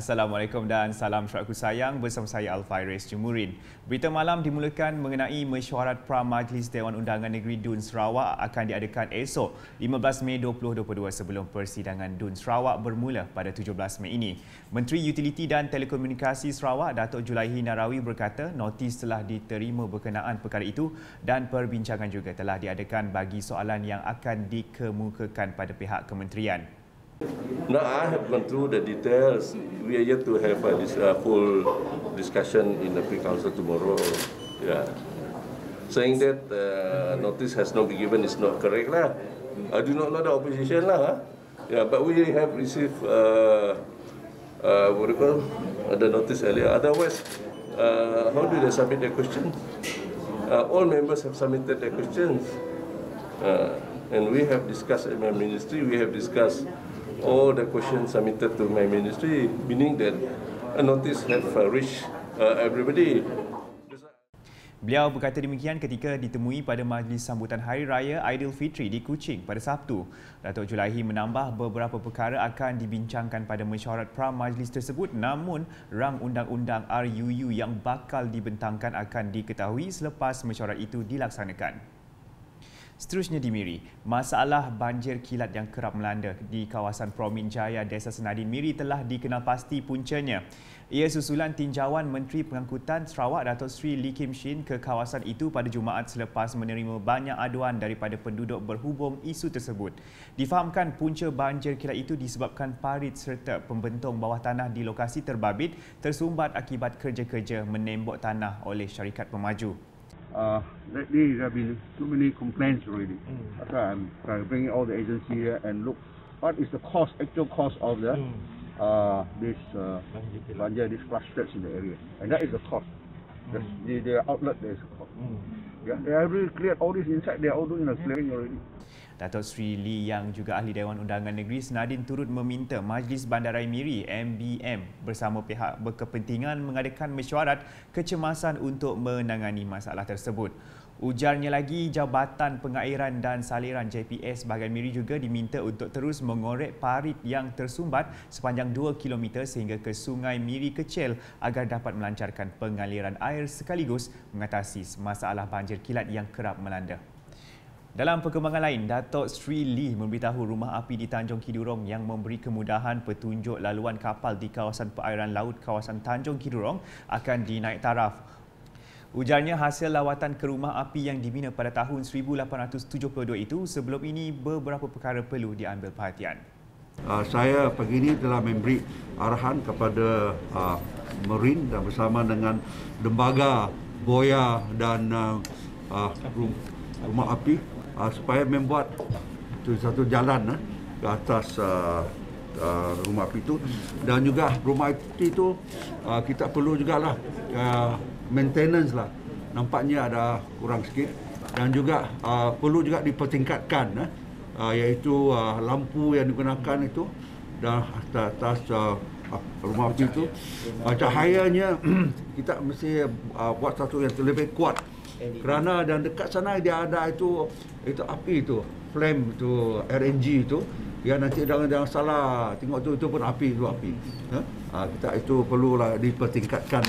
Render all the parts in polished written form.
Assalamualaikum dan salam syurgaku sayang, bersama saya Alfairez Jumurin. Berita malam dimulakan mengenai mesyuarat Pra-Majlis Dewan Undangan Negeri Dun Sarawak akan diadakan esok 15 Mei 2022 sebelum persidangan Dun Sarawak bermula pada 17 Mei ini. Menteri Utiliti dan Telekomunikasi Sarawak Datuk Julaihi Narawi berkata notis telah diterima berkenaan perkara itu dan perbincangan juga telah diadakan bagi soalan yang akan dikemukakan pada pihak kementerian. No, I have gone through the details. We are yet to have this full discussion in the pre-council tomorrow. Yeah, saying that notice has not been given is not correct lah. I do not know the opposition lah. Yeah, but we have received what do you call the notice earlier. Otherwise, how do they submit their question? All members have submitted their questions, and we have discussed in my ministry. We have discussed all the questions submitted to my ministry, meaning that a notice have reached everybody. Beliau berkata demikian ketika ditemui pada majlis sambutan Hari Raya Aidilfitri di Kuching pada Sabtu. Datuk Julaihi menambah beberapa perkara akan dibincangkan pada mesyuarat pra-majlis tersebut, namun rang undang-undang RUU yang bakal dibentangkan akan diketahui selepas mesyuarat itu dilaksanakan. Seterusnya di Miri, masalah banjir kilat yang kerap melanda di kawasan Promin Jaya, Desa Senadin Miri telah dikenal pasti puncanya. Ia susulan tinjauan Menteri Pengangkutan Sarawak Datuk Seri Lee Kim Shin ke kawasan itu pada Jumaat selepas menerima banyak aduan daripada penduduk berhubung isu tersebut. Difahamkan punca banjir kilat itu disebabkan parit serta pembentong bawah tanah di lokasi terbabit tersumbat akibat kerja-kerja menembok tanah oleh syarikat pemaju. Lately there have been too many complaints already. That's why I'm trying to bring all the agency here and look what is the cost, actual cost of the this banjir, these clusters in the area, and that is the cost. The outlet there is a cost. Yeah, they have really cleared all this inside. They are all doing the clearing already. Datuk Seri Lee yang juga Ahli Dewan Undangan Negeri Senadin turut meminta Majlis Bandaraya Miri MBM bersama pihak berkepentingan mengadakan mesyuarat kecemasan untuk menangani masalah tersebut. Ujarnya lagi, Jabatan Pengairan dan Saliran JPS bahagian Miri juga diminta untuk terus mengorek parit yang tersumbat sepanjang 2 km sehingga ke Sungai Miri Kecil agar dapat melancarkan pengaliran air sekaligus mengatasi masalah banjir kilat yang kerap melanda. Dalam perkembangan lain, Datuk Seri Lee memberitahu rumah api di Tanjung Kidurong yang memberi kemudahan petunjuk laluan kapal di kawasan perairan laut kawasan Tanjung Kidurong akan dinaik taraf. Ujarnya hasil lawatan ke rumah api yang dibina pada tahun 1872 itu, sebelum ini beberapa perkara perlu diambil perhatian. Saya pagi ini telah memberi arahan kepada Marine dan bersama dengan Lembaga Boya dan rumah api supaya membuat satu jalan ke atas rumah api itu, dan juga rumah api itu kita perlu jugalah maintenance lah, nampaknya ada kurang sikit, dan juga perlu juga dipertingkatkan iaitu lampu yang digunakan itu dan atas rumah api itu cahayanya kita mesti buat satu yang lebih kuat. Kerana dan dekat sana dia ada itu api itu, flame itu, RNG itu, ya nanti jangan salah tengok itu pun api, itu api. Kita itu perlulah dipertingkatkan.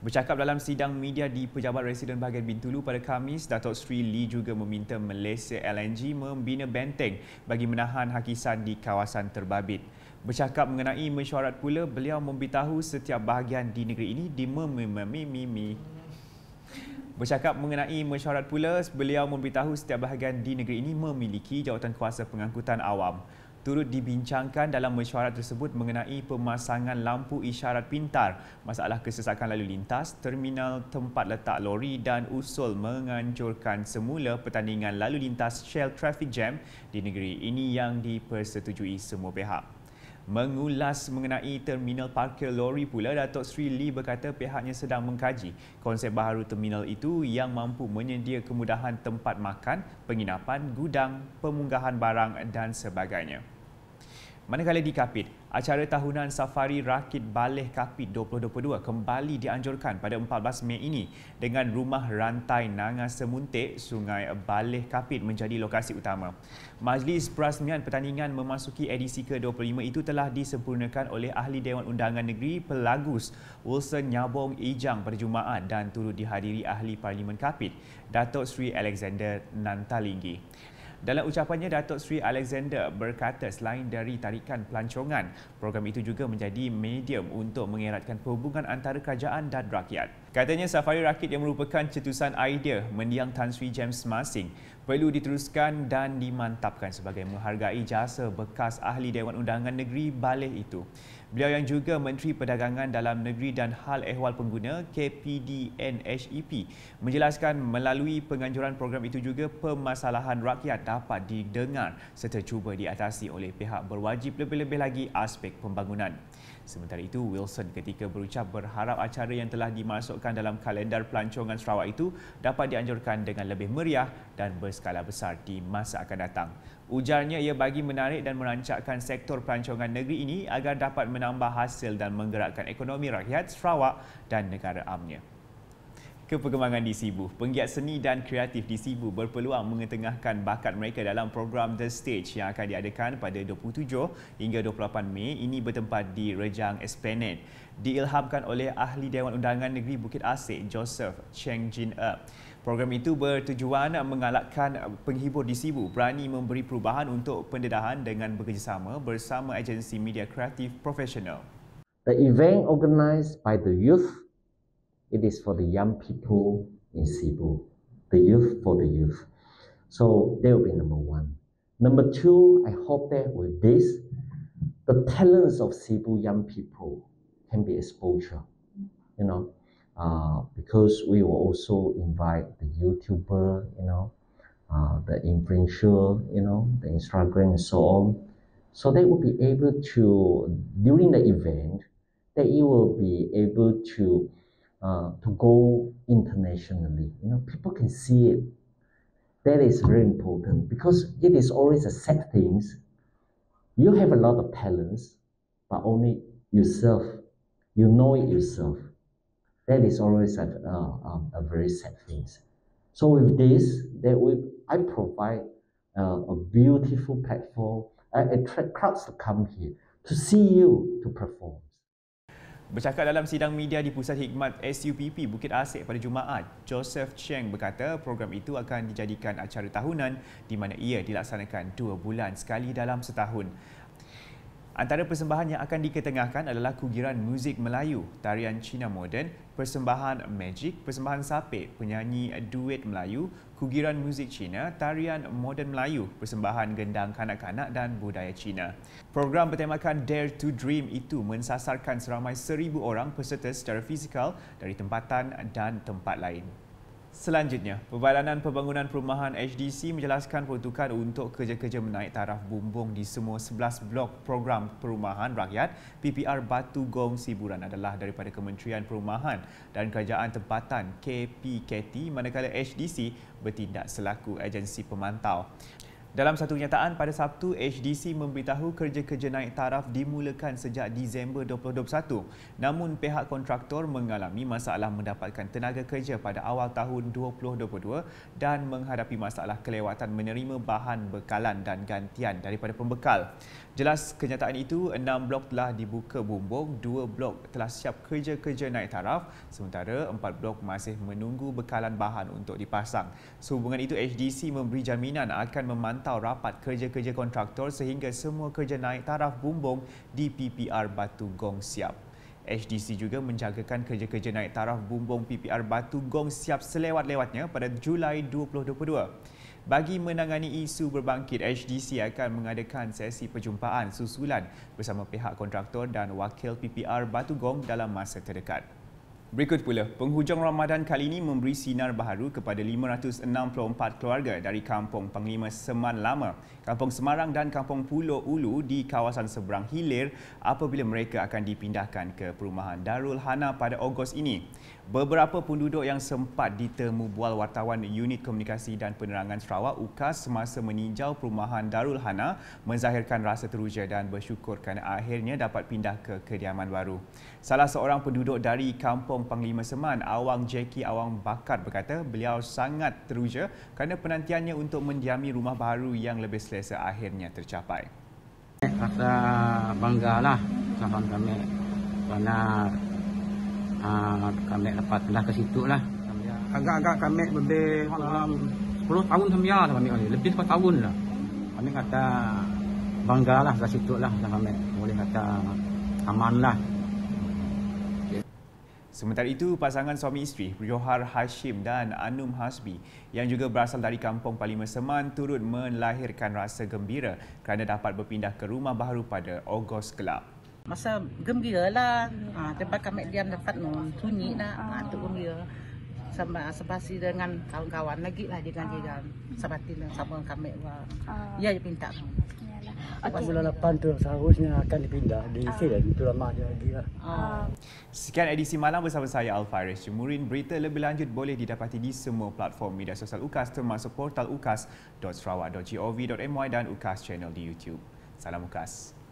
Bercakap dalam sidang media di Pejabat Residen bahagian Bintulu pada Khamis, Datuk Seri Lee juga meminta Malaysia LNG membina benteng bagi menahan hakisan di kawasan terbabit. Bercakap mengenai mesyuarat pula, beliau memberitahu setiap bahagian di negeri ini Bercakap mengenai mesyuarat pula, beliau memberitahu setiap bahagian di negeri ini memiliki jawatan kuasa pengangkutan awam. Turut dibincangkan dalam mesyuarat tersebut mengenai pemasangan lampu isyarat pintar, masalah kesesakan lalu lintas, terminal tempat letak lori dan usul menganjurkan semula pertandingan lalu lintas Shell Traffic Jam di negeri ini yang dipersetujui semua pihak. Mengulas mengenai terminal parkir lori pula, Datuk Seri Lee berkata pihaknya sedang mengkaji konsep baharu terminal itu yang mampu menyedia kemudahan tempat makan, penginapan, gudang, pemunggahan barang dan sebagainya. Manakala di Kapit, acara tahunan Safari Rakit Baleh Kapit 2022 kembali dianjurkan pada 14 Mei ini dengan Rumah Rantai Nangas Semuntik, Sungai Baleh Kapit menjadi lokasi utama. Majlis Perasmian Pertandingan memasuki edisi ke-25 itu telah disempurnakan oleh Ahli Dewan Undangan Negeri Pelagus Wilson Nyabong Ijang pada Jumaat dan turut dihadiri Ahli Parlimen Kapit, Datuk Seri Alexander Nantalinggi. Dalam ucapannya, Datuk Seri Alexander berkata selain dari tarikan pelancongan, program itu juga menjadi medium untuk mengeratkan perhubungan antara kerajaan dan rakyat. Katanya Safari Rakit yang merupakan cetusan idea mendiang Tan Sri James Masing perlu diteruskan dan dimantapkan sebagai menghargai jasa bekas Ahli Dewan Undangan Negeri Baleh itu. Beliau yang juga Menteri Perdagangan Dalam Negeri dan Hal Ehwal Pengguna KPDNHEP menjelaskan melalui penganjuran program itu juga permasalahan rakyat dapat didengar serta cuba diatasi oleh pihak berwajib, lebih-lebih lagi aspek pembangunan. Sementara itu, Wilson ketika berucap berharap acara yang telah dimasukkan dalam kalendar pelancongan Sarawak itu dapat dianjurkan dengan lebih meriah dan berskala besar di masa akan datang. Ujarnya ia bagi menarik dan merancangkan sektor pelancongan negeri ini agar dapat menambah hasil dan menggerakkan ekonomi rakyat Sarawak dan negara amnya. Keperkembangan di Sibu. Penggiat seni dan kreatif di Sibu berpeluang mengetengahkan bakat mereka dalam program The Stage yang akan diadakan pada 27 hingga 28 Mei ini bertempat di Rejang Esplanade. Diilhamkan oleh Ahli Dewan Undangan Negeri Bukit Asik, Joseph Cheng Jin E. Program itu bertujuan mengalakkan penghibur di Sibu berani memberi perubahan untuk pendedahan dengan bekerjasama bersama agensi media kreatif profesional. The event organized by the youth, it is for the young people in Sibu, the youth for the youth. So that will be number one. Number two, I hope that with this, the talents of Sibu young people can be exposure, because we will also invite the YouTuber, the influencer, the Instagram and so on. So they will be able to, during the event, that you will be able to go internationally. People can see it. That is very important because it is always a sad things. You have a lot of talents, but only yourself, you know it yourself. That is always a very sad thing. So with this, I provide a beautiful platform. I attract crowds to come here to see you to perform. Bercakap dalam sidang media di Pusat Hikmat SUPP Bukit Asik pada Jumaat, Joseph Cheng berkata program itu akan dijadikan acara tahunan di mana ia dilaksanakan 2 bulan sekali dalam setahun. Antara persembahan yang akan diketengahkan adalah kugiran muzik Melayu, tarian Cina moden, persembahan magic, persembahan sapek, penyanyi duet Melayu, kugiran muzik Cina, tarian moden Melayu, persembahan gendang kanak-kanak dan budaya Cina. Program bertemakan Dare to Dream itu mensasarkan seramai 1,000 orang peserta secara fizikal dari tempatan dan tempat lain. Selanjutnya, Perbadanan Pembangunan Perumahan HDC menjelaskan peruntukan untuk kerja-kerja menaik taraf bumbung di semua 11 blok program perumahan rakyat PPR Batu Gong Siburan adalah daripada Kementerian Perumahan dan Kerajaan Tempatan KPKT, manakala HDC bertindak selaku agensi pemantau. Dalam satu kenyataan pada Sabtu, HDC memberitahu kerja-kerja naik taraf dimulakan sejak Disember 2021. Namun pihak kontraktor mengalami masalah mendapatkan tenaga kerja pada awal tahun 2022 dan menghadapi masalah kelewatan menerima bahan bekalan dan gantian daripada pembekal. Jelas kenyataan itu, 6 blok telah dibuka bumbung, 2 blok telah siap kerja-kerja naik taraf, sementara 4 blok masih menunggu bekalan bahan untuk dipasang. Sehubungan itu, HDC memberi jaminan akan memantau rapat kerja-kerja kontraktor sehingga semua kerja naik taraf bumbung di PPR Batu Gong siap. HDC juga menjagakan kerja-kerja naik taraf bumbung PPR Batu Gong siap selewat-lewatnya pada Julai 2022. Bagi menangani isu berbangkit, HDC akan mengadakan sesi perjumpaan susulan bersama pihak kontraktor dan wakil PPR Batu Gong dalam masa terdekat. Berikut pula, penghujung Ramadan kali ini memberi sinar baharu kepada 564 keluarga dari Kampung Panglima Seman Lama, Kampung Semarang dan Kampung Pulau Ulu di kawasan seberang hilir apabila mereka akan dipindahkan ke perumahan Darul Hana pada Ogos ini. Beberapa penduduk yang sempat ditemu bual wartawan Unit Komunikasi dan Penerangan Sarawak UKAS semasa meninjau perumahan Darul Hana menzahirkan rasa teruja dan bersyukur kerana akhirnya dapat pindah ke kediaman baru. Salah seorang penduduk dari Kampung Panglima Seman, Awang Jackie Awang Bakat berkata beliau sangat teruja kerana penantiannya untuk mendiami rumah baru yang lebih selesa akhirnya tercapai. Rasa banggalah sama kami kerana kami dapat pindah ke situ lah. Agak-agak kami lebih dalam 10 tahun sembiar kami lebih 10 tahun lah. Kami kata banggalah ke situ lah kami boleh kata aman lah. Sementara itu, pasangan suami isteri Johar Hashim dan Anum Hasbi yang juga berasal dari Kampung Panglima Seman turut melahirkan rasa gembira kerana dapat berpindah ke rumah baru pada Ogos kelak. Masa gembira lah, tempat kami diam dapat sunyi lah, tu gembira. Sama sepasi dengan kawan-kawan lagi lah dengan sebati sama kami. Ya, dia pinta. Bulan 8 tu seharusnya akan dipindah di sini, itu lama dia lagi lah. Sekian edisi malam bersama saya Alfaris Jemurin. Berita lebih lanjut boleh didapati di semua platform media sosial UKAS termasuk portal ukas.sarawak.gov.my dan UKAS channel di YouTube. Salam UKAS.